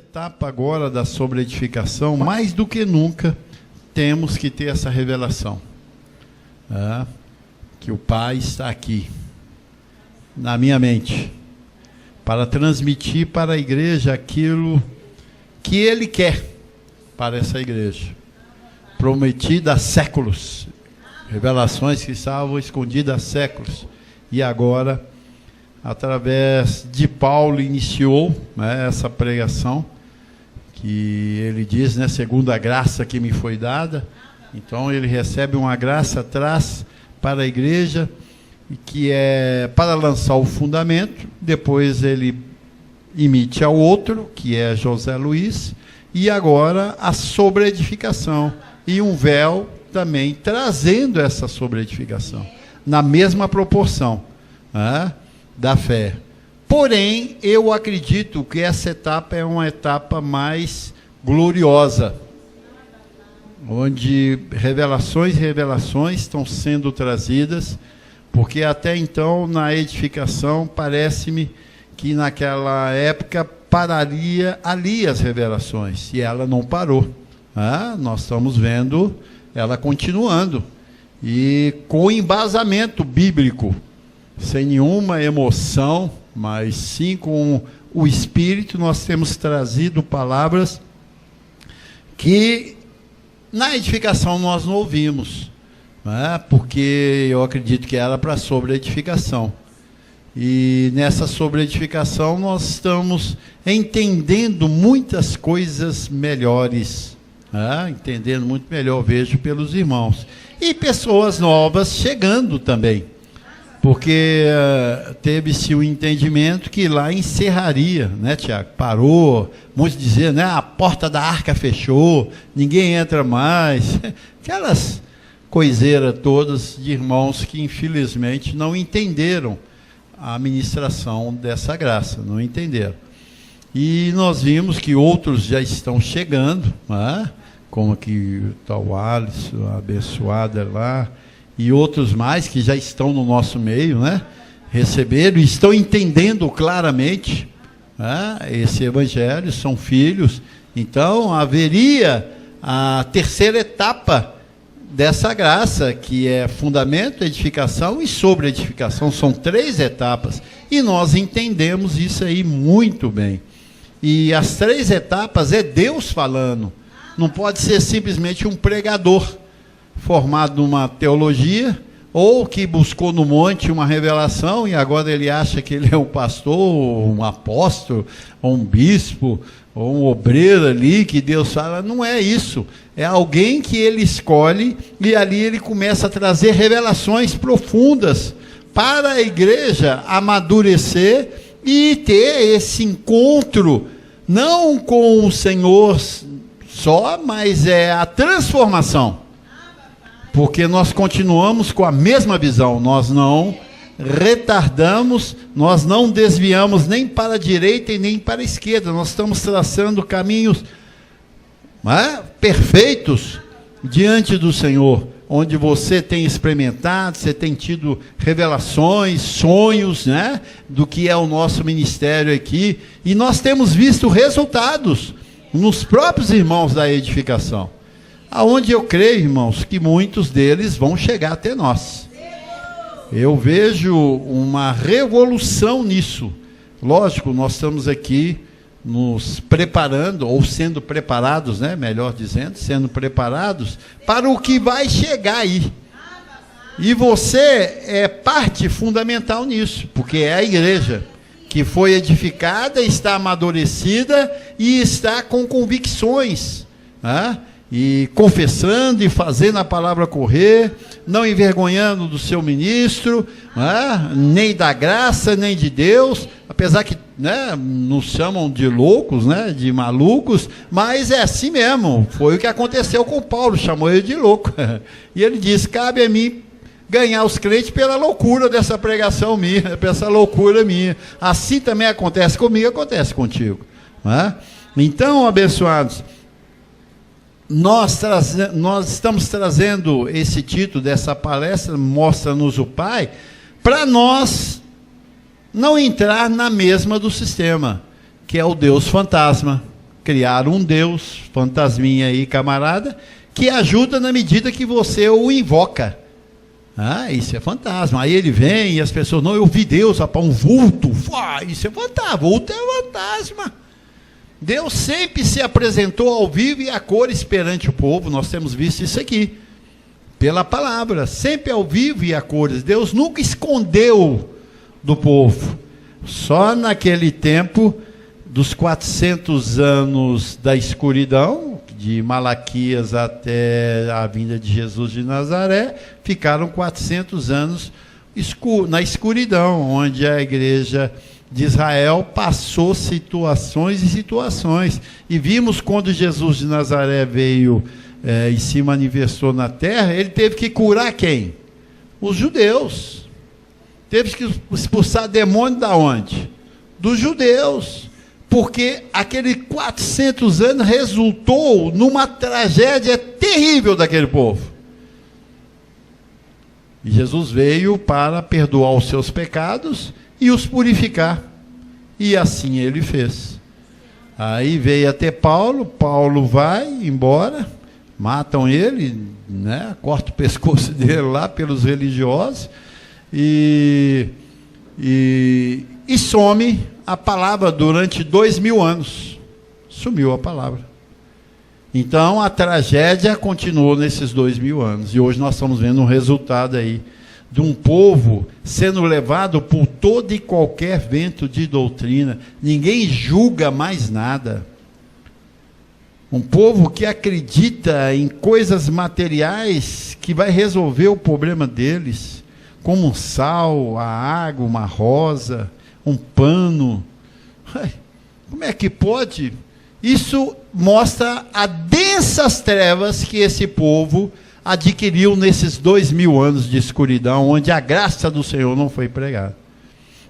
etapa agora da sobreedificação, mais do que nunca, temos que ter essa revelação. Que o Pai está aqui, na minha mente, para transmitir para a igreja aquilo que Ele quer para essa igreja, prometida há séculos, revelações que estavam escondidas há séculos, e agora, através de Paulo, iniciou, né, essa pregação, que ele diz, né, segundo a graça que me foi dada. Então ele recebe uma graça, traz para a igreja, que é para lançar o fundamento, depois ele emite ao outro, que é José Luiz, e agora a sobreedificação, e um véu também trazendo essa sobreedificação, na mesma proporção, né, da fé. Porém, eu acredito que essa etapa é uma etapa mais gloriosa, onde revelações estão sendo trazidas, porque até então, na edificação, parece-me que naquela época pararia ali as revelações, e ela não parou. Nós estamos vendo ela continuando, e com embasamento bíblico, sem nenhuma emoção, mas sim com o Espírito. Nós temos trazido palavras que na edificação nós não ouvimos, né? Porque eu acredito que era para sobreedificação. E nessa sobreedificação nós estamos entendendo muitas coisas melhores, né? Entendendo muito melhor, vejo pelos irmãos. E pessoas novas chegando também. Porque teve-se o entendimento que lá encerraria, né, Tiago? Parou, muitos diziam, né, a porta da arca fechou, ninguém entra mais. Aquelas coiseiras todas de irmãos que, infelizmente, não entenderam a ministração dessa graça, não entenderam. E nós vimos que outros já estão chegando, né, como aqui o tal Alisson, a abençoada lá, e outros mais que já estão no nosso meio, né? Receberam e estão entendendo claramente, né, esse evangelho, são filhos. Então, haveria a terceira etapa dessa graça, que é fundamento, edificação e sobreedificação. São 3 etapas, e nós entendemos isso aí muito bem. E as 3 etapas é Deus falando, não pode ser simplesmente um pregador formado numa teologia, ou que buscou no monte uma revelação, e agora ele acha que ele é um pastor, ou um apóstolo, ou um bispo, ou um obreiro ali, que Deus fala. Não é isso, é alguém que ele escolhe, e ali ele começa a trazer revelações profundas, para a igreja amadurecer, e ter esse encontro, não com o Senhor só, mas é a transformação. Porque nós continuamos com a mesma visão, nós não retardamos, nós não desviamos nem para a direita e nem para a esquerda, nós estamos traçando caminhos, né, perfeitos diante do Senhor, onde você tem experimentado, você tem tido revelações, sonhos, né, do que é o nosso ministério aqui, e nós temos visto resultados nos próprios irmãos da edificação. Aonde eu creio, irmãos, que muitos deles vão chegar até nós. Eu vejo uma revolução nisso. Lógico, nós estamos aqui nos preparando, ou sendo preparados, né, melhor dizendo, sendo preparados para o que vai chegar aí. E você é parte fundamental nisso, porque é a igreja que foi edificada, está amadurecida e está com convicções, né? E confessando e fazendo a palavra correr, não envergonhando do seu ministro, né, nem da graça, nem de Deus, apesar que, né, nos chamam de loucos, né, de malucos, mas é assim mesmo. Foi o que aconteceu com Paulo, chamou ele de louco. E ele disse: cabe a mim ganhar os crentes pela loucura dessa pregação minha, por essa loucura minha. Assim também acontece comigo, acontece contigo, né? Então, abençoados, nós estamos trazendo esse título dessa palestra, Mostra-nos o Pai, para nós não entrar na mesma do sistema, que é o Deus fantasma, criaram um Deus, fantasminha aí, camarada, que ajuda na medida que você o invoca. Ah, isso é fantasma. Aí ele vem e as pessoas, não, eu vi Deus, rapaz, um vulto. Isso é fantasma, vulto é fantasma. Deus sempre se apresentou ao vivo e a cores perante o povo. Nós temos visto isso aqui, pela palavra, sempre ao vivo e a cores. Deus nunca escondeu do povo. Só naquele tempo dos 400 anos da escuridão, de Malaquias até a vinda de Jesus de Nazaré, ficaram 400 anos na escuridão, onde a igreja de Israel passou situações e situações. E vimos quando Jesus de Nazaré veio e se manifestou na terra, ele teve que curar quem? Os judeus. Teve que expulsar demônio da onde? Dos judeus. Porque aqueles 400 anos resultou numa tragédia terrível daquele povo. E Jesus veio para perdoar os seus pecados e os purificar. E assim ele fez. Aí veio até Paulo, Paulo vai embora, matam ele, né, corta o pescoço dele lá pelos religiosos, e some a palavra durante 2000 anos. Sumiu a palavra. Então a tragédia continuou nesses 2000 anos. E hoje nós estamos vendo um resultado aí de um povo sendo levado por todo e qualquer vento de doutrina. Ninguém julga mais nada. Um povo que acredita em coisas materiais que vai resolver o problema deles, como um sal, a água, uma rosa, um pano. Como é que pode? Isso mostra as densas trevas que esse povo adquiriu nesses 2000 anos de escuridão, onde a graça do Senhor não foi pregada.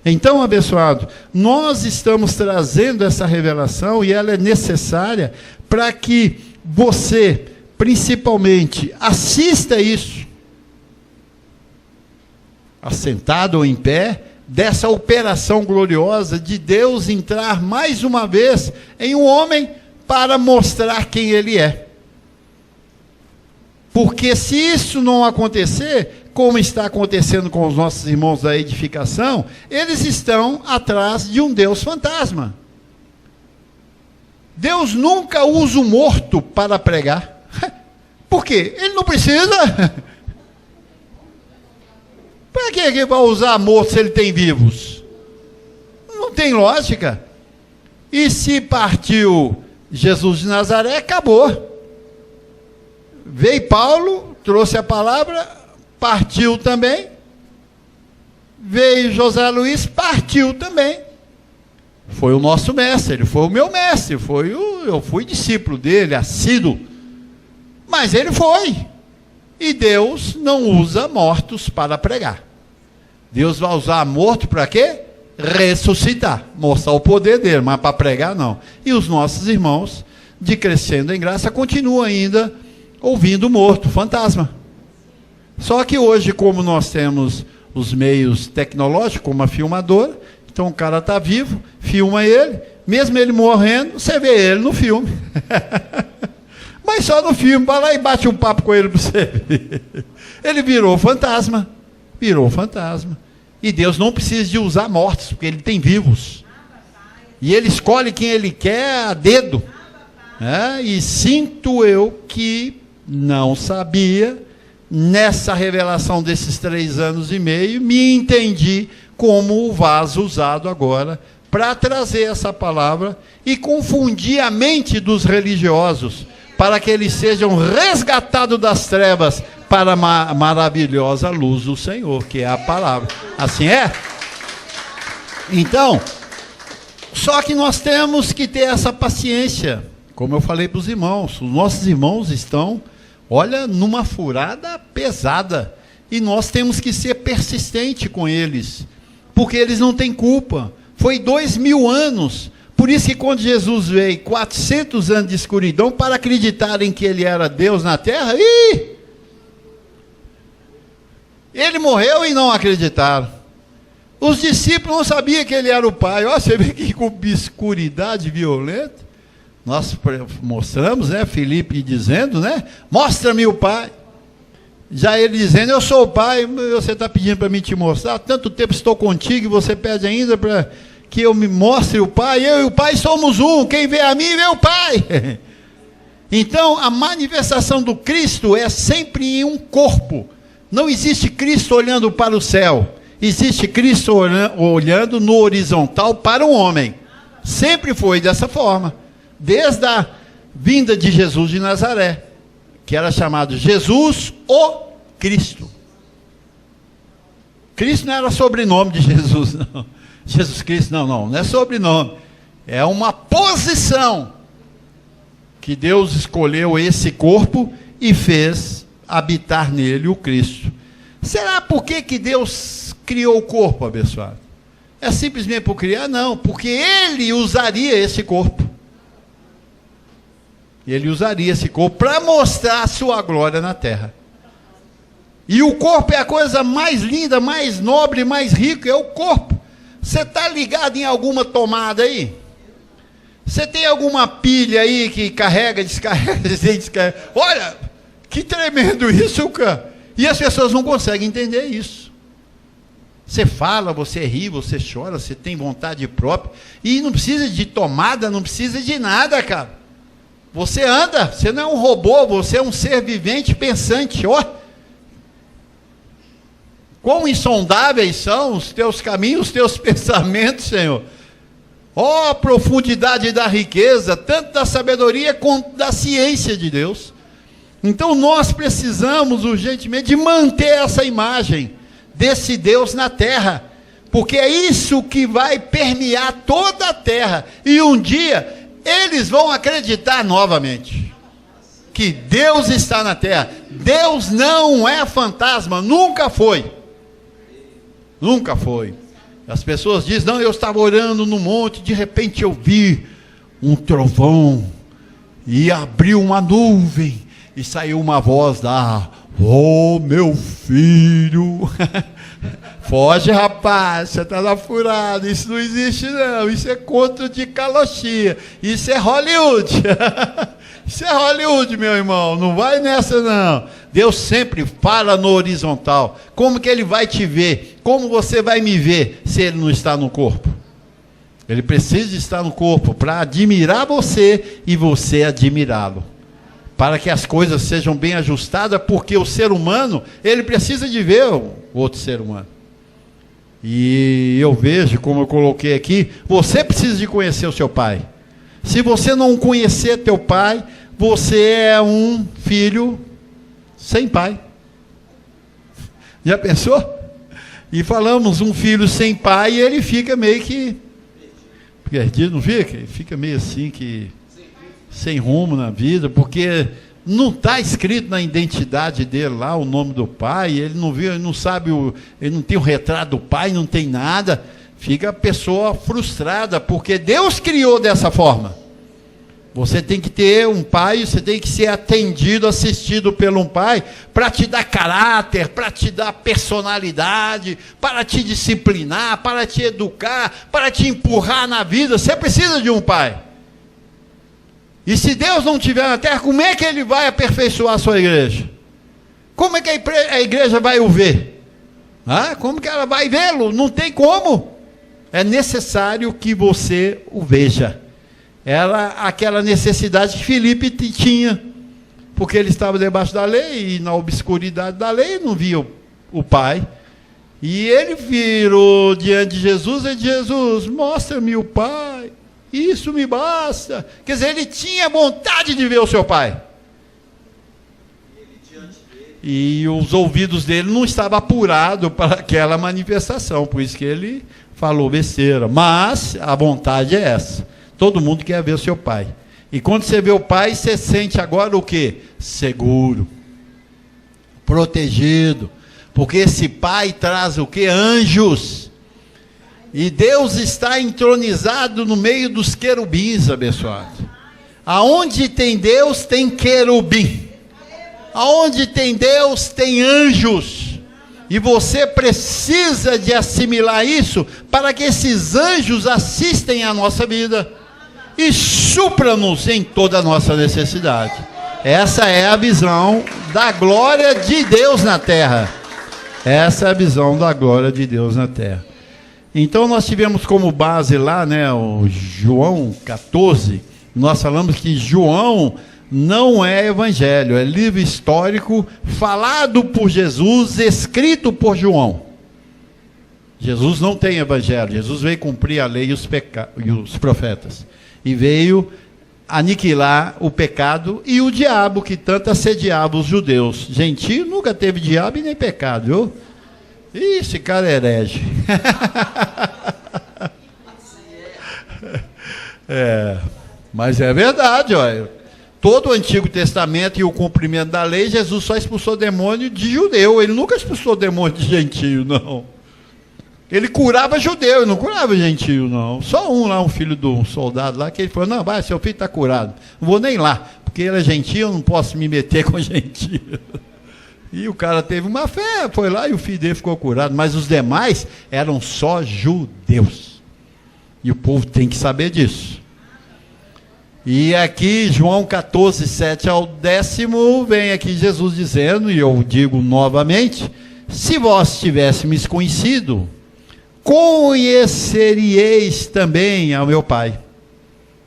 Então, abençoado, nós estamos trazendo essa revelação e ela é necessária para que você, principalmente, assista isso, assentado ou em pé, dessa operação gloriosa de Deus entrar mais uma vez em um homem para mostrar quem ele é. Porque se isso não acontecer, como está acontecendo com os nossos irmãos da edificação, eles estão atrás de um Deus fantasma. Deus nunca usa o morto para pregar. Por quê? Ele não precisa. Para que ele vai usar morto se ele tem vivos? Não tem lógica. E se partiu Jesus de Nazaré, acabou. Veio Paulo, trouxe a palavra, partiu também. Veio José Luiz, partiu também. Foi o nosso mestre, ele foi o meu mestre, eu fui discípulo dele, assíduo. Mas ele foi. E Deus não usa mortos para pregar. Deus vai usar morto para quê? Ressuscitar, mostrar o poder dele, mas para pregar não. E os nossos irmãos, de Crescendo em Graça, continuam ainda ouvindo morto, fantasma. Só que hoje, como nós temos os meios tecnológicos, como a filmadora, então o cara está vivo, filma ele, mesmo ele morrendo, você vê ele no filme. Mas só no filme, vai lá e bate um papo com ele para você ver. Ele virou fantasma. Virou fantasma. E Deus não precisa de usar mortos, porque ele tem vivos. E ele escolhe quem ele quer a dedo. E sinto eu que não sabia, nessa revelação desses 3 anos e meio, me entendi como o vaso usado agora para trazer essa palavra e confundir a mente dos religiosos, para que eles sejam resgatados das trevas para a maravilhosa luz do Senhor, que é a palavra. Assim é? Então, só que nós temos que ter essa paciência, como eu falei para os irmãos. Os nossos irmãos estão, olha, numa furada pesada, e nós temos que ser persistente com eles, porque eles não têm culpa. Foi 2000 anos. Por isso que quando Jesus veio, 400 anos de escuridão, para acreditarem que ele era Deus na terra, ele morreu e não acreditaram. Os discípulos não sabiam que ele era o Pai. Você vê que obscuridade violenta. Nós mostramos, né, Filipe dizendo, né, mostra-me o Pai. Já ele dizendo, eu sou o Pai, você está pedindo para mim te mostrar, há tanto tempo estou contigo e você pede ainda para que eu me mostre o Pai. Eu e o Pai somos um, quem vê a mim vê o Pai. Então a manifestação do Cristo é sempre em um corpo. Não existe Cristo olhando para o céu, existe Cristo olhando no horizontal para o homem. Sempre foi dessa forma, desde a vinda de Jesus de Nazaré, que era chamado Jesus o Cristo. Cristo não era sobrenome de Jesus, não. Jesus Cristo, não é sobrenome. É uma posição que Deus escolheu esse corpo e fez habitar nele o Cristo. Será por que Deus criou o corpo, abençoado? É simplesmente por criar? Não, porque Ele usaria esse corpo. Ele usaria esse corpo para mostrar a sua glória na terra. E o corpo é a coisa mais linda, mais nobre, mais rica, é o corpo. Você está ligado em alguma tomada aí? Você tem alguma pilha aí que carrega, descarrega, descarrega? Olha, que tremendo isso, cara. E as pessoas não conseguem entender isso. Você fala, você ri, você chora, você tem vontade própria. E não precisa de tomada, não precisa de nada, cara. Você anda, você não é um robô, você é um ser vivente, pensante. Ó, quão insondáveis são os teus caminhos, os teus pensamentos, Senhor. Ó, a profundidade da riqueza, tanto da sabedoria quanto da ciência de Deus. Então nós precisamos urgentemente de manter essa imagem desse Deus na terra, porque é isso que vai permear toda a terra, e um dia eles vão acreditar novamente que Deus está na terra. Deus não é fantasma, nunca foi. Nunca foi. As pessoas dizem, não, eu estava orando no monte, de repente eu vi um trovão, e abriu uma nuvem, e saiu uma voz lá, oh meu filho, foge rapaz, você está lá furado, isso não existe não, isso é conto de calochia, isso é Hollywood, isso é Hollywood, meu irmão, não vai nessa não. Deus sempre fala no horizontal. Como que Ele vai te ver? Como você vai me ver se Ele não está no corpo? Ele precisa estar no corpo para admirar você e você admirá-lo, para que as coisas sejam bem ajustadas, porque o ser humano, ele precisa de ver o outro ser humano. E eu vejo, como eu coloquei aqui, você precisa de conhecer o seu pai. Se você não conhecer teu pai, você é um filho sem pai. Já pensou? E falamos um filho sem pai, e ele fica meio que perdido, não fica? Ele fica meio assim, que sem rumo na vida, porque não está escrito na identidade dele lá o nome do pai, ele não viu, ele não sabe, ele não tem o retrato do pai, não tem nada, fica a pessoa frustrada, porque Deus criou dessa forma. Você tem que ter um pai, você tem que ser atendido, assistido por um pai, para te dar caráter, para te dar personalidade, para te disciplinar, para te educar, para te empurrar na vida. Você precisa de um pai. E se Deus não estiver na terra, como é que Ele vai aperfeiçoar a sua igreja? Como é que a igreja vai o ver? Como que ela vai vê-lo? Não tem como. É necessário que você o veja. Era aquela necessidade que Filipe tinha, porque ele estava debaixo da lei, e na obscuridade da lei não via o Pai. E ele virou diante de Jesus e disse, Jesus, mostra-me o Pai, isso me basta. Quer dizer, ele tinha vontade de ver o seu Pai. E os ouvidos dele não estavam apurados para aquela manifestação, por isso que ele falou besteira. Mas a vontade é essa. Todo mundo quer ver o seu pai. E quando você vê o pai, você sente agora o quê? Seguro. Protegido. Porque esse pai traz o quê? Anjos. E Deus está entronizado no meio dos querubins, abençoado. Aonde tem Deus, tem querubim. Aonde tem Deus, tem anjos. E você precisa de assimilar isso para que esses anjos assistem a nossa vida. e supra-nos em toda a nossa necessidade. Essa é a visão da glória de Deus na terra. Essa é a visão da glória de Deus na terra. Então nós tivemos como base lá, né, o João 14, nós falamos que João não é evangelho, é livro histórico falado por Jesus, escrito por João. Jesus não tem evangelho, Jesus veio cumprir a lei e os profetas. E veio aniquilar o pecado e o diabo que tanto assediava os judeus. Gentio nunca teve diabo e nem pecado, viu? Ih, esse cara é herege. Mas é verdade, olha. Todo o Antigo Testamento e o cumprimento da lei, Jesus só expulsou demônio de judeu. Ele nunca expulsou demônio de gentio, não. Ele curava judeu, ele não curava gentio, não. Só um filho de um soldado lá, que ele falou, não, vai, seu filho está curado. Não vou nem lá, porque ele é gentio, eu não posso me meter com gentio. E o cara teve uma fé, foi lá e o filho dele ficou curado. Mas os demais eram só judeus. E o povo tem que saber disso. E aqui, João 14, 7 ao 10, vem aqui Jesus dizendo, e eu digo novamente, se vós tivéssemos conhecido, conheceríeis também ao meu Pai.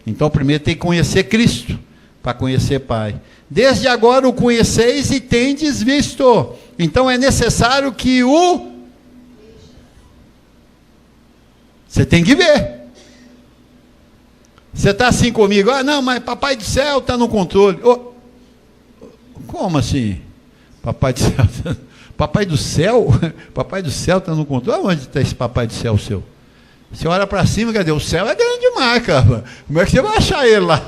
Então, primeiro tem que conhecer Cristo, para conhecer Pai. Desde agora o conheceis e tendes visto. Então, é necessário que você tem que ver. Você está assim comigo, não, mas Papai do Céu está no controle. Como assim? Papai do Céu Papai do Céu? Papai do Céu está no controle? Onde está esse Papai do Céu seu? Você olha para cima, cadê? O céu é grande demais, cara. Como é que você vai achar ele lá?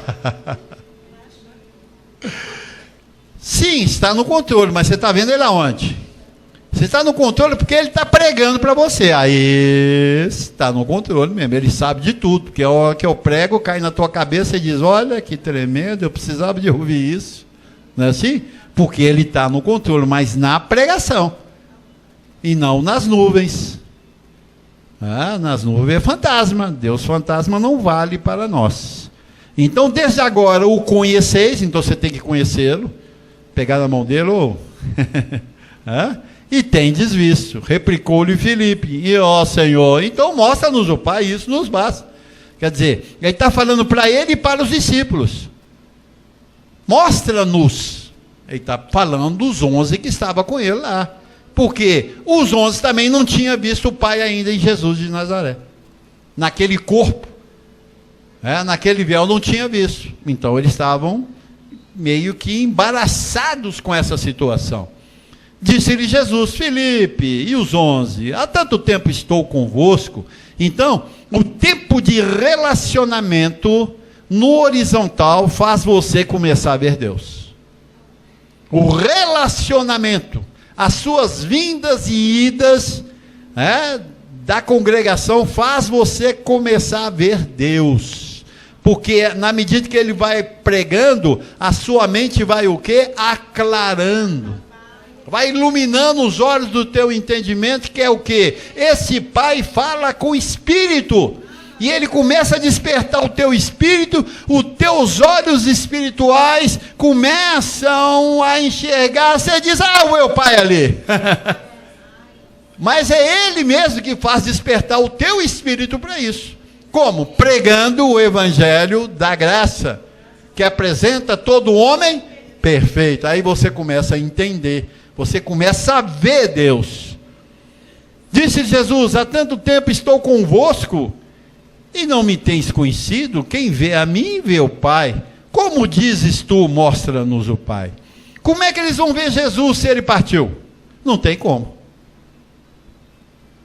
Sim, está no controle, mas você está vendo ele aonde? Você está no controle porque ele está pregando para você. Aí está no controle mesmo, ele sabe de tudo. Porque a hora que eu prego, cai na tua cabeça e diz, olha que tremendo, eu precisava de ouvir isso. Não é assim? Porque ele está no controle, mas na pregação. E não nas nuvens. Nas nuvens é fantasma. Deus fantasma não vale para nós. Então, desde agora, o conheceis, então você tem que conhecê-lo. Pegar na mão dele, e tendes visto. Replicou-lhe Filipe. E ó Senhor, então mostra-nos o Pai, isso nos basta. Quer dizer, ele está falando para ele e para os discípulos. Mostra-nos. Ele está falando dos 11 que estavam com ele lá. Porque os 11 também não tinham visto o Pai ainda em Jesus de Nazaré. Naquele corpo. Naquele véu não tinha visto. Então eles estavam meio que embaraçados com essa situação. Disse-lhe Jesus, Filipe, e os 11? Há tanto tempo estou convosco. Então, o tempo de relacionamento no horizontal faz você começar a ver Deus. O relacionamento, as suas vindas e idas da congregação faz você começar a ver Deus. Porque na medida que ele vai pregando, a sua mente vai o quê? Aclarando. Vai iluminando os olhos do teu entendimento, que é o quê? Esse Pai fala com o Espírito. E ele começa a despertar o teu espírito, os teus olhos espirituais começam a enxergar, você diz, o meu Pai ali. Mas é ele mesmo que faz despertar o teu espírito para isso. Como? Pregando o evangelho da graça, que apresenta todo homem perfeito. Aí você começa a entender, você começa a ver Deus. Disse Jesus, há tanto tempo estou convosco, e não me tens conhecido? Quem vê a mim, vê o Pai. Como dizes tu, mostra-nos o Pai. Como é que eles vão ver Jesus se ele partiu? Não tem como.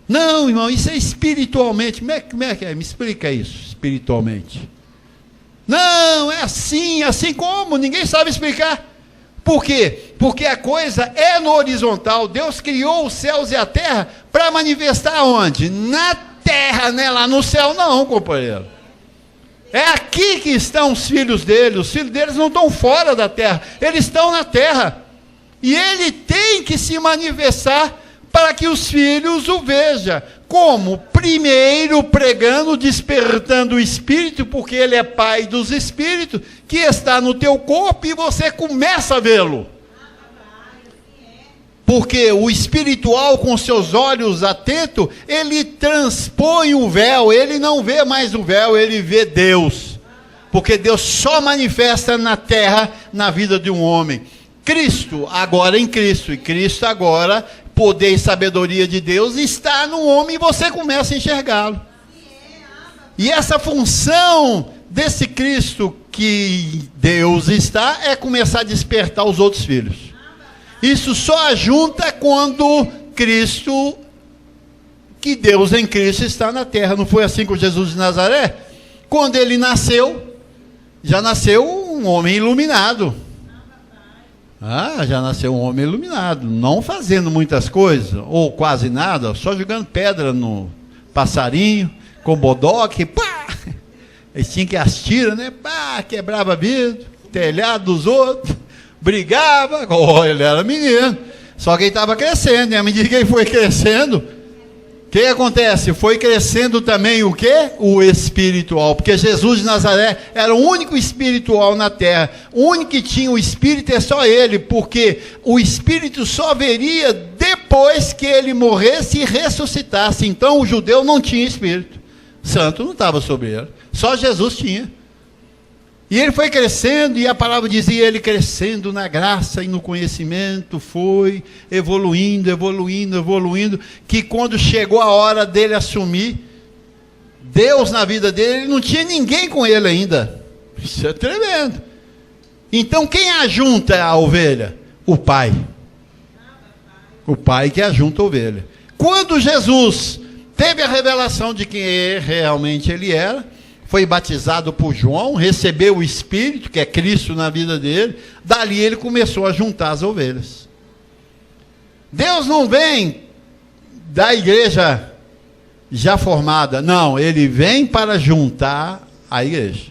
Não, irmão, isso é espiritualmente. Como é que é? Me explica isso, espiritualmente. Não, é assim como? Ninguém sabe explicar. Por quê? Porque a coisa é no horizontal. Deus criou os céus e a terra para manifestar onde? Na terra, né? Lá no céu não, companheiro. É aqui que estão os filhos dele. Os filhos deles não estão fora da terra, eles estão na terra. E ele tem que se manifestar para que os filhos o vejam. Como? Primeiro pregando, despertando o Espírito, porque Ele é Pai dos Espíritos, que está no teu corpo, e você começa a vê-lo. Porque o espiritual, com seus olhos atentos, ele transpõe o véu, ele não vê mais o véu, ele vê Deus. Porque Deus só manifesta na terra, na vida de um homem. Cristo, agora em Cristo, e Cristo agora, poder e sabedoria de Deus, está no homem e você começa a enxergá-lo. E essa função desse Cristo que Deus está, é começar a despertar os outros filhos. Isso só ajunta quando Cristo, que Deus em Cristo está na terra. Não foi assim com Jesus de Nazaré? Quando ele nasceu, já nasceu um homem iluminado. Já nasceu um homem iluminado, não fazendo muitas coisas, ou quase nada, só jogando pedra no passarinho, com bodoque, pá! Eles tinham que as tiras, né? Pá! Quebrava vidro, telhado dos outros. Brigava, ele era menino, só que ele estava crescendo, e à medida que ele foi crescendo, o que acontece? Foi crescendo também o quê? O espiritual, porque Jesus de Nazaré era o único espiritual na terra, o único que tinha o Espírito é só ele, porque o Espírito só veria depois que ele morresse e ressuscitasse. Então o judeu não tinha Espírito Santo, não estava sobre ele, só Jesus tinha. E ele foi crescendo, e a palavra dizia, ele crescendo na graça e no conhecimento, foi evoluindo, que quando chegou a hora dele assumir Deus na vida dele, ele não tinha ninguém com ele ainda. Isso é tremendo. Então quem ajunta a ovelha? O pai. O pai que ajunta a ovelha. Quando Jesus teve a revelação de quem realmente ele era, foi batizado por João, recebeu o Espírito, que é Cristo na vida dele, dali ele começou a juntar as ovelhas. Deus não vem da igreja já formada, não, ele vem para juntar a igreja.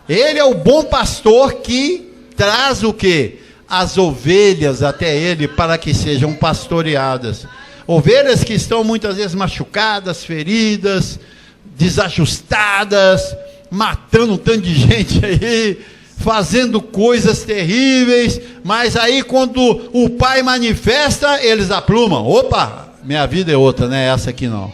Ele é o bom pastor que traz o quê? As ovelhas até ele para que sejam pastoreadas. Ovelhas que estão muitas vezes machucadas, feridas, desajustadas, matando um tanto de gente aí, fazendo coisas terríveis, mas aí quando o pai manifesta, eles aplumam. Opa, minha vida é outra, não é essa aqui não.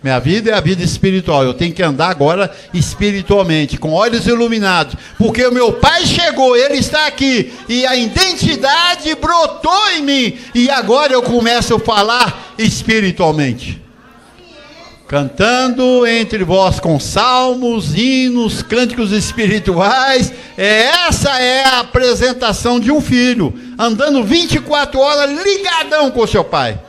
Minha vida é a vida espiritual, eu tenho que andar agora espiritualmente, com olhos iluminados, porque o meu pai chegou, ele está aqui, e a identidade brotou em mim, e agora eu começo a falar espiritualmente. Cantando entre vós com salmos, hinos, cânticos espirituais. Essa é a apresentação de um filho, andando 24 horas ligadão com o seu pai.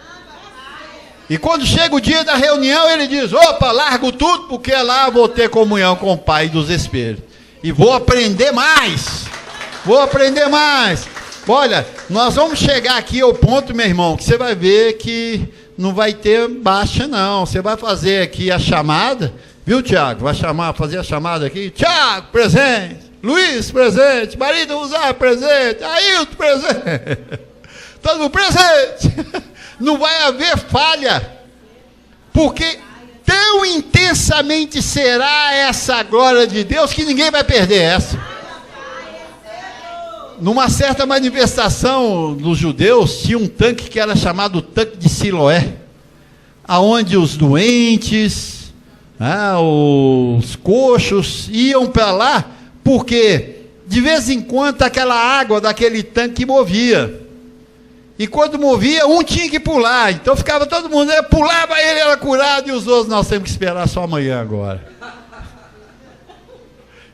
E quando chega o dia da reunião, ele diz, opa, largo tudo, porque lá vou ter comunhão com o Pai dos Espíritos. E vou aprender mais. Olha, nós vamos chegar aqui ao ponto, meu irmão, que você vai ver que não vai ter baixa não. Você vai fazer aqui a chamada, viu, Tiago? Vai fazer a chamada aqui. Tiago, presente. Luiz, presente. Marido Usar, presente. Ailton, presente. Todo mundo presente. Não vai haver falha, porque tão intensamente será essa glória de Deus que ninguém vai perder essa. Numa certa manifestação dos judeus, tinha um tanque que era chamado tanque de Siloé, aonde os doentes, os coxos iam para lá, porque de vez em quando aquela água daquele tanque movia. E quando movia, um tinha que pular. Então ficava todo mundo, pulava, ele era curado, e os outros, nós temos que esperar só amanhã agora.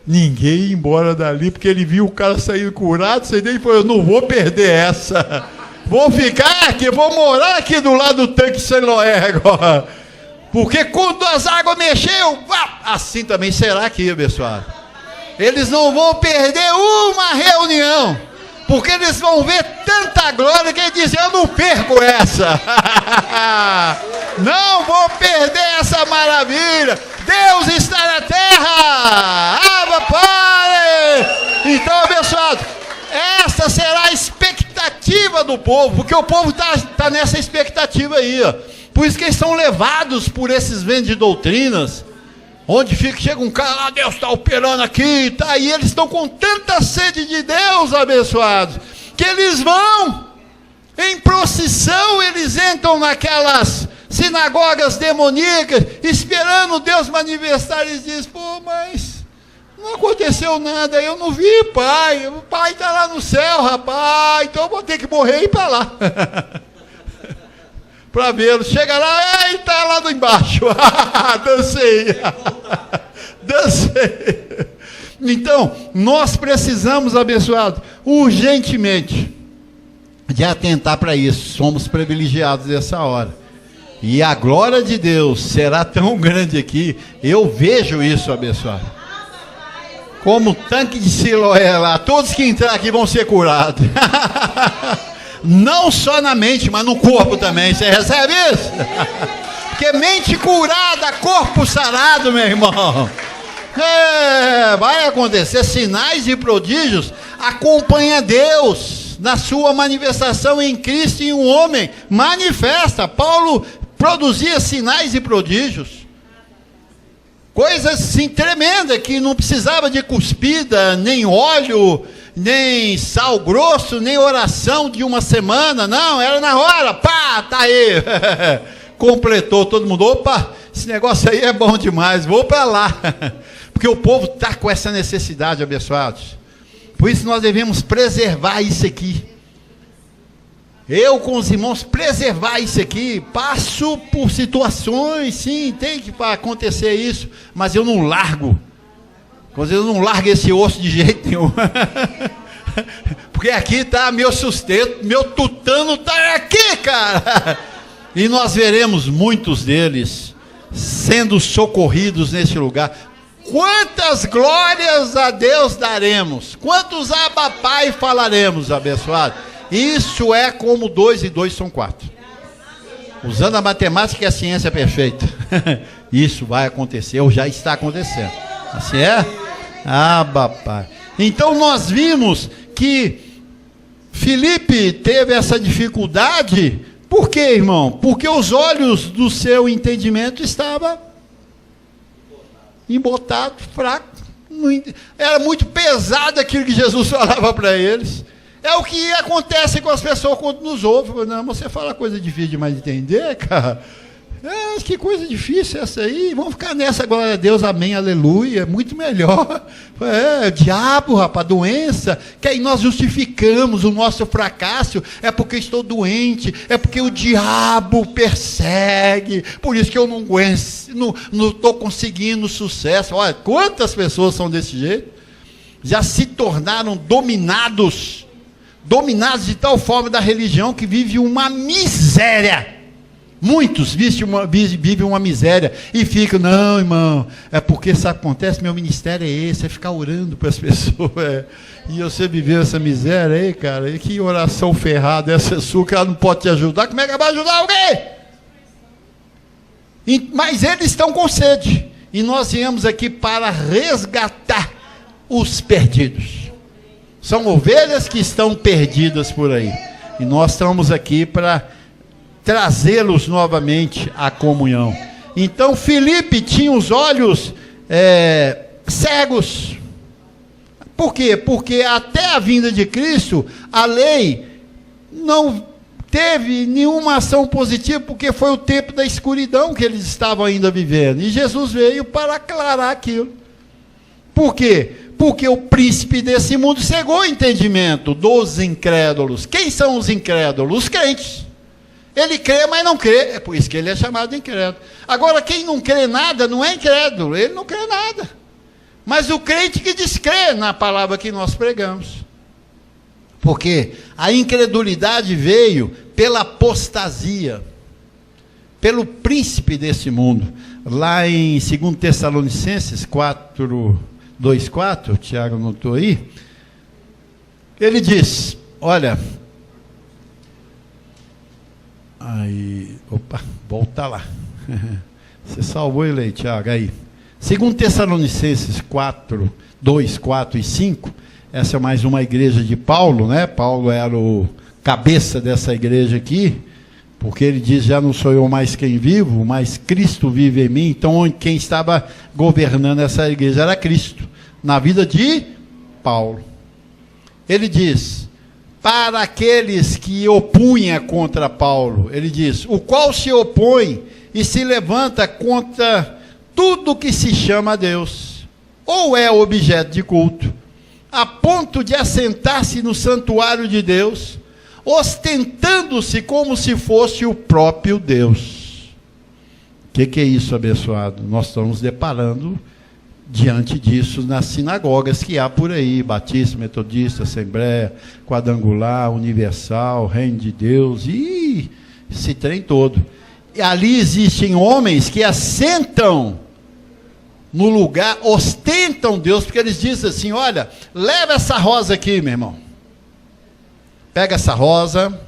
Ninguém ia embora dali, porque ele viu o cara sair curado, e falou, eu não vou perder essa. Vou ficar aqui, vou morar aqui do lado do tanque Siloé agora. Porque quando as águas mexeu, assim também será aqui, pessoal. Eles não vão perder uma reunião, porque eles vão ver tanta glória que eles dizem, eu não perco essa. Não vou perder essa maravilha. Deus está na terra. Pai! Então, abençoado, esta será a expectativa expectativa do povo, porque o povo tá nessa expectativa aí, ó. Por isso que eles são levados por esses ventos de doutrinas, onde chega um cara lá, Deus está operando aqui, tá, e eles estão com tanta sede de Deus, abençoados, que eles vão em procissão, eles entram naquelas sinagogas demoníacas, esperando Deus manifestar, e diz, pô, mas não aconteceu nada, eu não vi, pai, o pai está lá no céu, rapaz, então eu vou ter que morrer e ir para lá, para vê-lo. Chega lá, ele está lá embaixo, dancei. Então, nós precisamos, abençoados, urgentemente, de atentar para isso. Somos privilegiados nessa hora, e a glória de Deus será tão grande aqui. Eu vejo isso, abençoado, como tanque de Siloé lá. Todos que entrar aqui vão ser curados. Não só na mente, mas no corpo também. Você recebe isso? Porque mente curada, corpo sarado, meu irmão. Vai acontecer. Sinais e prodígios acompanha Deus na sua manifestação em Cristo, em um homem manifesta. Paulo produzia sinais e prodígios, coisas assim tremendas, que não precisava de cuspida, nem óleo, nem sal grosso, nem oração de uma semana, não, era na hora, pá, tá aí, completou, todo mundo, opa, esse negócio aí é bom demais, vou para lá, porque o povo está com essa necessidade, abençoados. Por isso nós devemos preservar isso aqui. Eu com os irmãos preservar isso aqui. Passo por situações, sim, tem que acontecer isso, mas eu não largo. Eu não largo esse osso de jeito nenhum. Porque aqui está meu sustento, meu tutano está aqui, cara. E nós veremos muitos deles sendo socorridos neste lugar. Quantas glórias a Deus daremos, quantos Abba Pai falaremos, abençoado. Isso é como 2 e 2 são 4. Usando a matemática e a ciência perfeita. Isso vai acontecer, ou já está acontecendo. Assim é? Abba Pai. Então nós vimos que Filipe teve essa dificuldade. Por quê, irmão? Porque os olhos do seu entendimento estavam embotado, fraco, era muito pesado aquilo que Jesus falava para eles. É o que acontece com as pessoas quando nos ouvem. Não, você fala coisa difícil demais de entender, cara. Que coisa difícil essa aí. Vamos ficar nessa, glória a Deus, amém, aleluia. Muito melhor. Diabo, rapaz, doença. Que aí nós justificamos o nosso fracasso. É porque estou doente. É porque o diabo persegue. Por isso que eu não aguento, não estou conseguindo sucesso. Olha, quantas pessoas são desse jeito? Já se tornaram dominados de tal forma da religião que vive uma miséria. Muitos vivem uma miséria e ficam, não, irmão, é porque isso acontece, meu ministério é esse, é ficar orando para as pessoas, e você viveu essa miséria aí, cara, e que oração ferrada essa sua, que ela não pode te ajudar, como é que ela vai ajudar alguém? Mas eles estão com sede, e nós viemos aqui para resgatar os perdidos. São ovelhas que estão perdidas por aí, e nós estamos aqui para trazê-los novamente à comunhão. Então Filipe tinha os olhos cegos. Por quê? Porque até a vinda de Cristo, a lei não teve nenhuma ação positiva, porque foi o tempo da escuridão que eles estavam ainda vivendo, e Jesus veio para aclarar aquilo. Por quê? Porque o príncipe desse mundo cegou o entendimento dos incrédulos. Quem são os incrédulos? Os crentes. Ele crê, mas não crê. É por isso que ele é chamado de incrédulo. Agora, quem não crê nada não é incrédulo. Ele não crê nada. Mas o crente que descrê na palavra que nós pregamos. Porque a incredulidade veio pela apostasia, pelo príncipe desse mundo. Lá em 2 Tessalonicenses 4, 2:4, o Tiago anotou aí, ele diz, olha... Aí, opa, volta lá. Você salvou ele aí, Tiago, aí. 2 Tessalonicenses 4, 2, 4 e 5, essa é mais uma igreja de Paulo, né? Paulo era o cabeça dessa igreja aqui, porque ele diz, já não sou eu mais quem vivo, mas Cristo vive em mim. Então quem estava governando essa igreja era Cristo, na vida de Paulo. Ele diz, para aqueles que opunham contra Paulo, ele diz, o qual se opõe e se levanta contra tudo que se chama a Deus, ou é objeto de culto, a ponto de assentar-se no santuário de Deus, ostentando-se como se fosse o próprio Deus. O que é isso, abençoado? Nós estamos deparando diante disso nas sinagogas que há por aí, Batista, Metodista, Assembleia, Quadrangular, Universal, Reino de Deus, e esse trem todo. E ali existem homens que assentam no lugar, ostentam Deus, porque eles dizem assim, olha, leva essa rosa aqui, meu irmão. Pega essa rosa,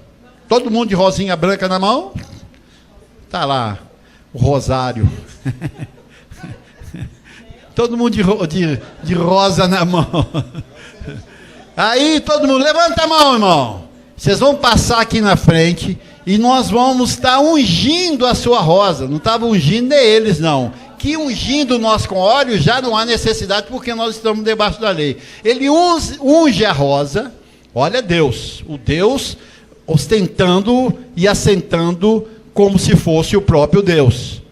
todo mundo de rosinha branca na mão, está lá, o rosário. Todo mundo de rosa na mão. Aí todo mundo, levanta a mão, irmão. Vocês vão passar aqui na frente e nós vamos estar ungindo a sua rosa. Não estava ungindo eles, não. Que ungindo nós com óleo já não há necessidade, porque nós estamos debaixo da lei. Ele unge a rosa, olha Deus, o Deus ostentando e assentando como se fosse o próprio Deus.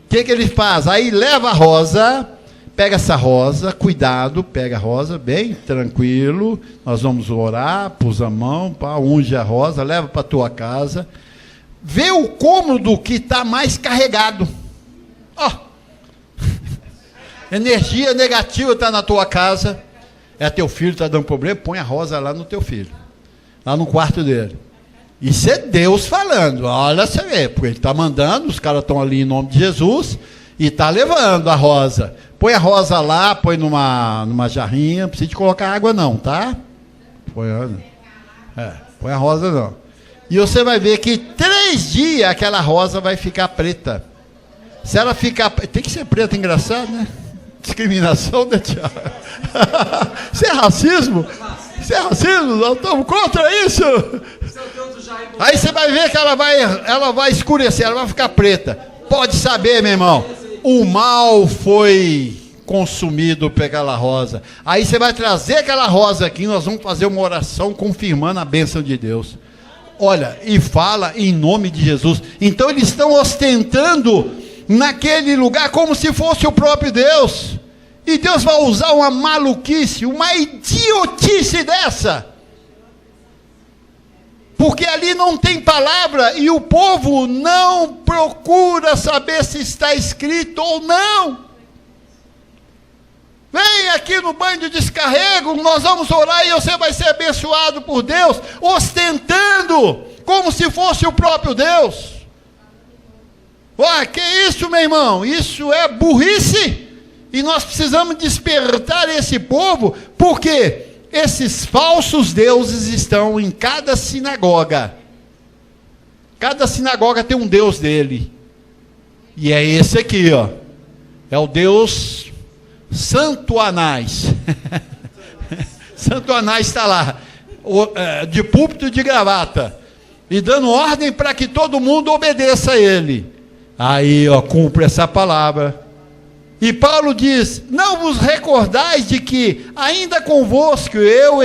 O que ele faz? Aí leva a rosa, pega essa rosa, cuidado, pega a rosa, bem tranquilo, nós vamos orar, pôs a mão, unge a rosa, leva para a tua casa, vê o cômodo que está mais carregado. Ó, energia negativa está na tua casa, é teu filho está dando problema, põe a rosa lá no teu filho, lá no quarto dele. Isso é Deus falando, olha você vê, porque ele está mandando, os caras estão ali em nome de Jesus, e está levando a rosa. Põe a rosa lá, põe numa jarrinha, não precisa de colocar água não, tá? Põe a rosa não. E você vai ver que 3 dias aquela rosa vai ficar preta. Se ela ficar... Tem que ser preta, engraçado, né? Discriminação, né, Tiago? Isso é racismo? Isso é racismo? Nós estamos contra isso. Aí você vai ver que ela vai escurecer, ela vai ficar preta. Pode saber, meu irmão, o mal foi consumido por aquela rosa. Aí você vai trazer aquela rosa aqui, nós vamos fazer uma oração confirmando a bênção de Deus. Olha, e fala em nome de Jesus. Então eles estão ostentando naquele lugar como se fosse o próprio Deus. E Deus vai usar uma maluquice, uma idiotice dessa. Porque ali não tem palavra e o povo não procura saber se está escrito ou não. Vem aqui no banho de descarrego, nós vamos orar e você vai ser abençoado por Deus, ostentando como se fosse o próprio Deus. Que isso, meu irmão? Isso é burrice. E nós precisamos despertar esse povo, porque esses falsos deuses estão em cada sinagoga. Cada sinagoga tem um deus dele. E é esse aqui, ó. É o Deus Santo Anás. Santo Anás está lá, de púlpito e de gravata, e dando ordem para que todo mundo obedeça a ele. Aí, ó, cumpre essa palavra. E Paulo diz, não vos recordais de que ainda convosco eu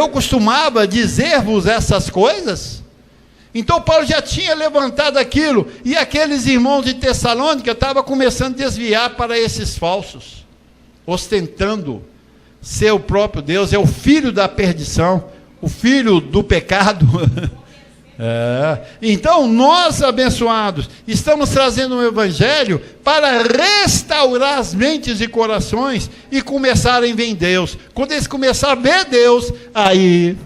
costumava dizer-vos essas coisas? Então Paulo já tinha levantado aquilo, e aqueles irmãos de Tessalônica estavam começando a desviar para esses falsos, ostentando ser o próprio Deus, é o filho da perdição, o filho do pecado. Então nós, abençoados, estamos trazendo um evangelho para restaurar as mentes e corações e começarem a ver Deus. Quando eles começarem a ver Deus, aí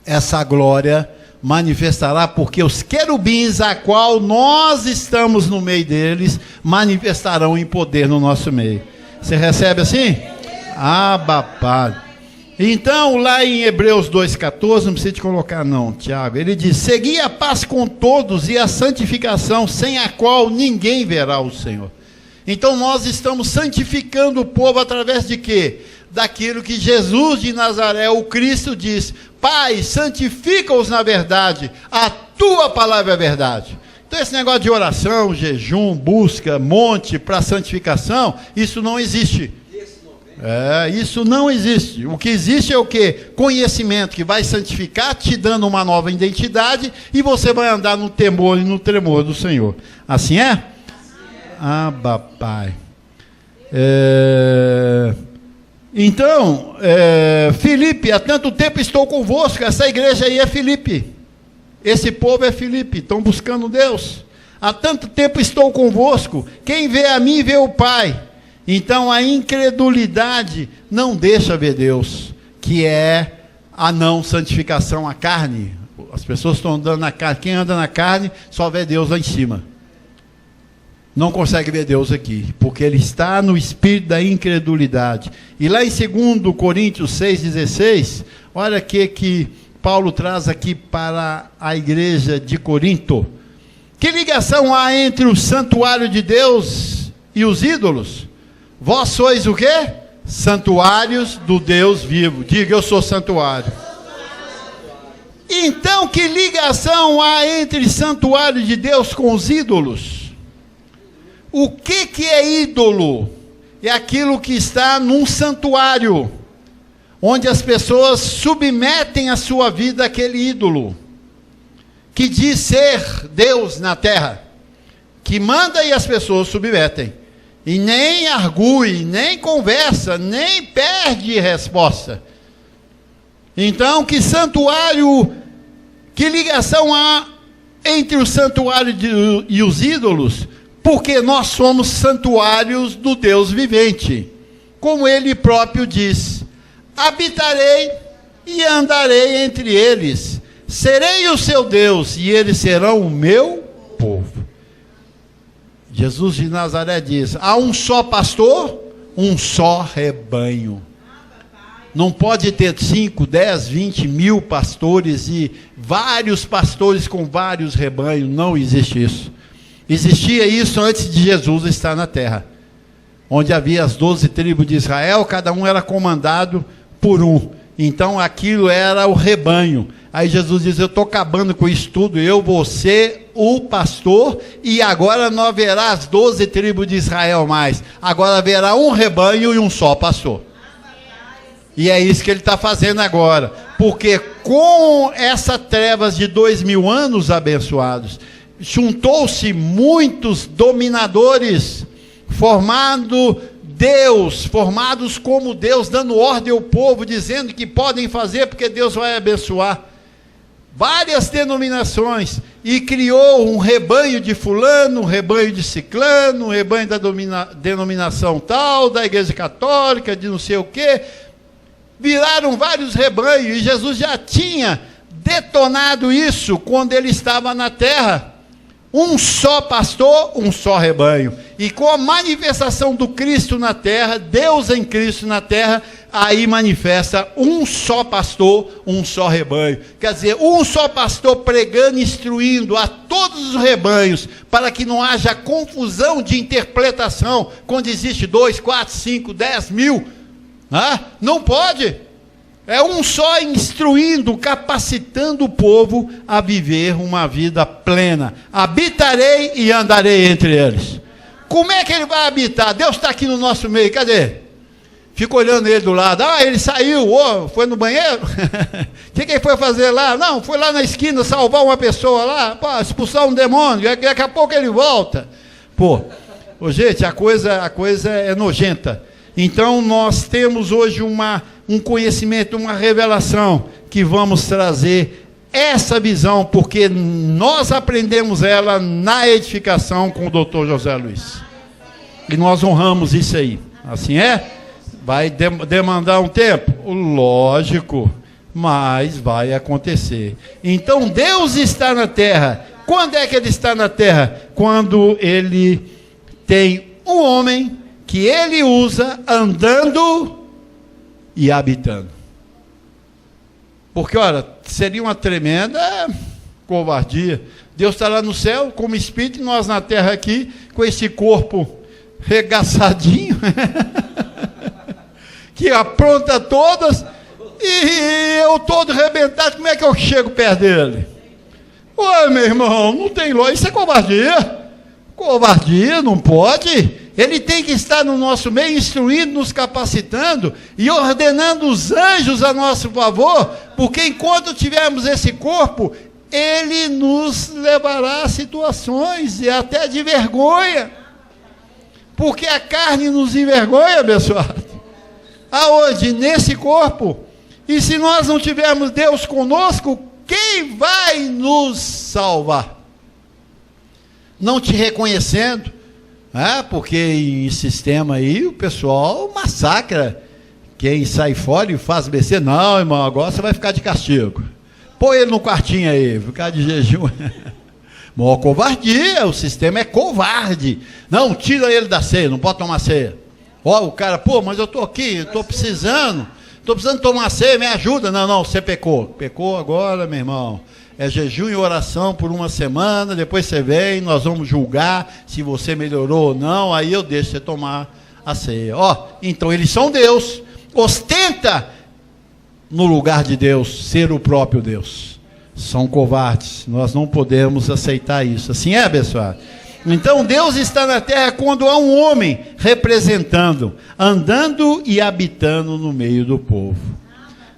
essa glória manifestará, porque os querubins, a qual nós estamos no meio deles, manifestarão em poder no nosso meio. Você recebe assim? Abapado. Então, lá em Hebreus 2,14, não precisa te colocar não, Tiago, ele diz, segui a paz com todos e a santificação, sem a qual ninguém verá o Senhor. Então, nós estamos santificando o povo através de quê? daquilo que Jesus de Nazaré, o Cristo, diz: Pai, santifica-os na verdade, a tua palavra é verdade. Então esse negócio de oração, jejum, busca, monte para santificação, isso não existe. Isso não existe. O que existe é o quê? Conhecimento que vai santificar, te dando uma nova identidade, e você vai andar no temor e no tremor do Senhor. Assim é? Assim é. Ah, papai. Então, Filipe, há tanto tempo estou convosco. Essa igreja aí é Filipe. Esse povo é Filipe, estão buscando Deus. Há tanto tempo estou convosco. Quem vê a mim, vê o Pai. Então a incredulidade não deixa ver Deus, que é a não santificação, a carne. As pessoas estão andando na carne. Quem anda na carne só vê Deus lá em cima. Não consegue ver Deus aqui, porque ele está no espírito da incredulidade. E lá em 2 Coríntios 6,16, olha o que Paulo traz aqui para a igreja de Corinto. Que ligação há entre o santuário de Deus e os ídolos? Vós sois o quê? Santuários do Deus vivo. Diga: eu sou santuário. Então, que ligação há entre santuário de Deus com os ídolos? O que é ídolo? É aquilo que está num santuário, onde as pessoas submetem a sua vida àquele ídolo, que diz ser Deus na terra, que manda e as pessoas submetem. E nem argue, nem conversa, nem perde resposta. Então, que santuário, que ligação há entre o santuário e os ídolos? Porque nós somos santuários do Deus vivente. Como ele próprio diz: habitarei e andarei entre eles, serei o seu Deus e eles serão o meu povo. Jesus de Nazaré diz: há um só pastor, um só rebanho. Não pode ter 5, 10, 20 mil pastores e vários pastores com vários rebanhos. Não existe isso. Existia isso antes de Jesus estar na terra, onde havia as 12 tribos de Israel, cada um era comandado por um. Então aquilo era o rebanho. Aí Jesus diz: eu estou acabando com isso tudo, eu vou ser o pastor, e agora não haverá as 12 tribos de Israel mais, agora haverá um rebanho e um só pastor. E é isso que ele está fazendo agora, porque com essa trevas de 2000 anos abençoados, juntou-se muitos dominadores, formados como Deus, dando ordem ao povo, dizendo que podem fazer porque Deus vai abençoar. Várias denominações, e criou um rebanho de fulano, um rebanho de ciclano, um rebanho da denominação tal, da igreja católica, de não sei o quê. Viraram vários rebanhos, e Jesus já tinha detonado isso quando ele estava na terra. Um só pastor, um só rebanho. E com a manifestação do Cristo na terra, Deus em Cristo na terra, aí manifesta um só pastor, um só rebanho. Quer dizer, um só pastor pregando, instruindo a todos os rebanhos, para que não haja confusão de interpretação, quando existe 2, 4, 5, 10 mil. Não pode. É um só instruindo, capacitando o povo a viver uma vida plena. Habitarei e andarei entre eles. Como é que ele vai habitar? Deus está aqui no nosso meio, cadê? Fica olhando ele do lado. Ele saiu, foi no banheiro? O que ele foi fazer lá? Não, foi lá na esquina salvar uma pessoa lá, expulsar um demônio, daqui a pouco ele volta. Gente, a coisa é nojenta. Então nós temos hoje um conhecimento, uma revelação, que vamos trazer essa visão, porque nós aprendemos ela na edificação com o Dr. José Luiz. E nós honramos isso aí. Assim é? Vai demandar um tempo? Lógico, mas vai acontecer. Então Deus está na terra. Quando é que ele está na terra? Quando ele tem um homem que ele usa andando e habitando. Porque, olha, seria uma tremenda covardia. Deus está lá no céu como espírito, e nós na terra aqui, com esse corpo regaçadinho. que apronta todas, e eu todo arrebentado, como é que eu chego perto dele? Oi, meu irmão, não tem lógica, isso é covardia. Covardia, não pode. Ele tem que estar no nosso meio, instruindo, nos capacitando e ordenando os anjos a nosso favor, porque enquanto tivermos esse corpo, ele nos levará a situações e até de vergonha, porque a carne nos envergonha, abençoado. Aonde? Nesse corpo. E se nós não tivermos Deus conosco, quem vai nos salvar? Não te reconhecendo, porque em sistema aí o pessoal massacra quem sai fora e faz besteira. Não, irmão, agora você vai ficar de castigo. Põe ele no quartinho aí, ficar de jejum. Mó covardia, o sistema é covarde. Não, tira ele da ceia, não pode tomar ceia. Ó, o cara, pô, mas eu estou aqui, estou precisando tomar ceia, me ajuda. Não, você pecou. Pecou agora, meu irmão. É jejum e oração por uma semana, depois você vem, nós vamos julgar se você melhorou ou não, aí eu deixo você tomar a ceia. Ó, então eles são Deus, ostenta no lugar de Deus, ser o próprio Deus. São covardes, nós não podemos aceitar isso. Assim é, abençoado? Então Deus está na terra quando há um homem representando, andando e habitando no meio do povo.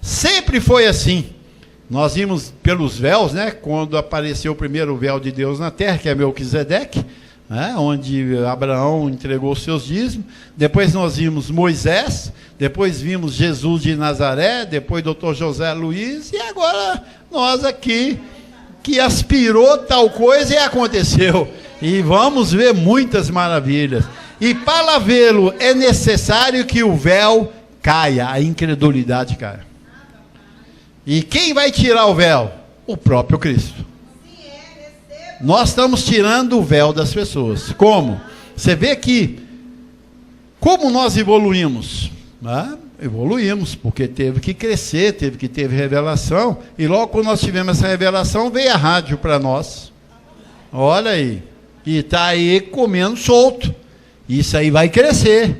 Sempre foi assim. Nós vimos pelos véus, né, quando apareceu o primeiro véu de Deus na terra, que é Melquisedeque, onde Abraão entregou os seus dízimos. Depois nós vimos Moisés, depois vimos Jesus de Nazaré, depois Dr. José Luiz, e agora nós aqui, que aspirou tal coisa e aconteceu. E vamos ver muitas maravilhas. E para vê-lo é necessário que o véu caia, a incredulidade caia. E quem vai tirar o véu? O próprio Cristo. Nós estamos tirando o véu das pessoas. Como? Você vê que, como nós evoluímos? Evoluímos, porque teve que crescer, teve que ter revelação. E logo quando nós tivemos essa revelação, veio a rádio para nós. Olha aí. E está aí comendo solto. Isso aí vai crescer.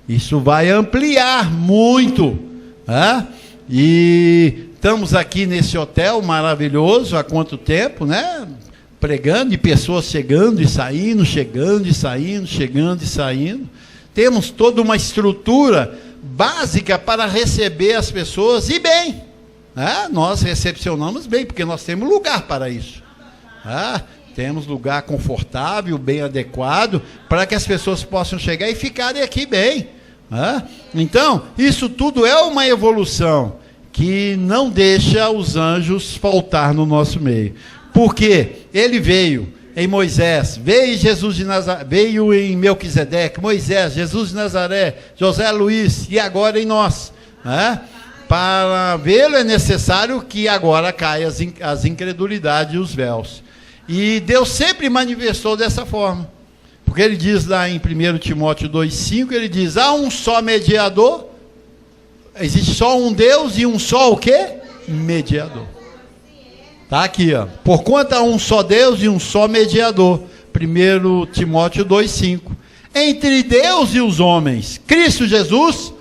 Isso vai ampliar muito. E estamos aqui nesse hotel maravilhoso, há quanto tempo, né? Pregando, e pessoas chegando e saindo, chegando e saindo, chegando e saindo. Temos toda uma estrutura básica para receber as pessoas, e bem. Nós recepcionamos bem, porque nós temos lugar para isso. Temos lugar confortável, bem adequado, para que as pessoas possam chegar e ficarem aqui bem. Então, isso tudo é uma evolução que não deixa os anjos faltar no nosso meio. Porque ele veio em Moisés, veio em Jesus de Nazaré, veio em Melquisedeque, Moisés, Jesus de Nazaré, José Luiz, e agora em nós. Para vê-lo é necessário que agora caia as incredulidades e os véus. E Deus sempre manifestou dessa forma. Porque ele diz lá em 1 Timóteo 2,5, ele diz, há um só mediador, existe só um Deus e um só o quê? Mediador. Está aqui, ó. Porquanto há um só Deus e um só mediador. 1 Timóteo 2,5. Entre Deus e os homens, Cristo Jesus,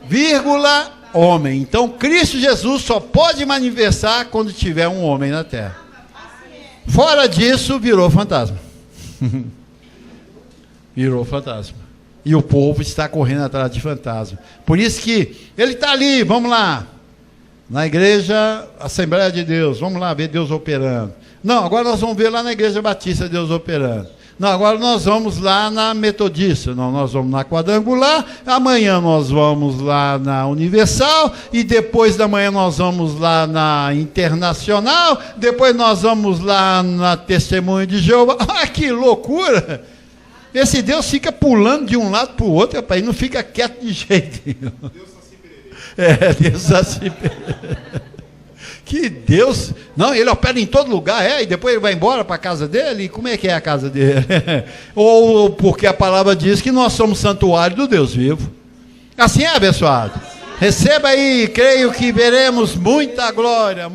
vírgula, homem. Então, Cristo Jesus só pode manifestar quando tiver um homem na terra. Fora disso, virou fantasma. Virou fantasma. E o povo está correndo atrás de fantasma. Por isso que ele está ali, vamos lá. Na igreja, Assembleia de Deus, vamos lá ver Deus operando. Não, agora nós vamos ver lá na Igreja Batista Deus operando. Não, agora nós vamos lá na Metodista. Não, nós vamos na Quadrangular. Amanhã nós vamos lá na Universal. E depois da manhã nós vamos lá na Internacional. Depois nós vamos lá na Testemunho de Jeová. Ah, que loucura! Esse Deus fica pulando de um lado para o outro, rapaz, e não fica quieto de jeito nenhum. Deus Saci Pererê. Que Deus... Não, ele opera em todo lugar, e depois ele vai embora para a casa dele, e como é que é a casa dele? Ou porque a palavra diz que nós somos santuário do Deus vivo. Assim é, abençoado? Receba aí, creio que veremos muita glória.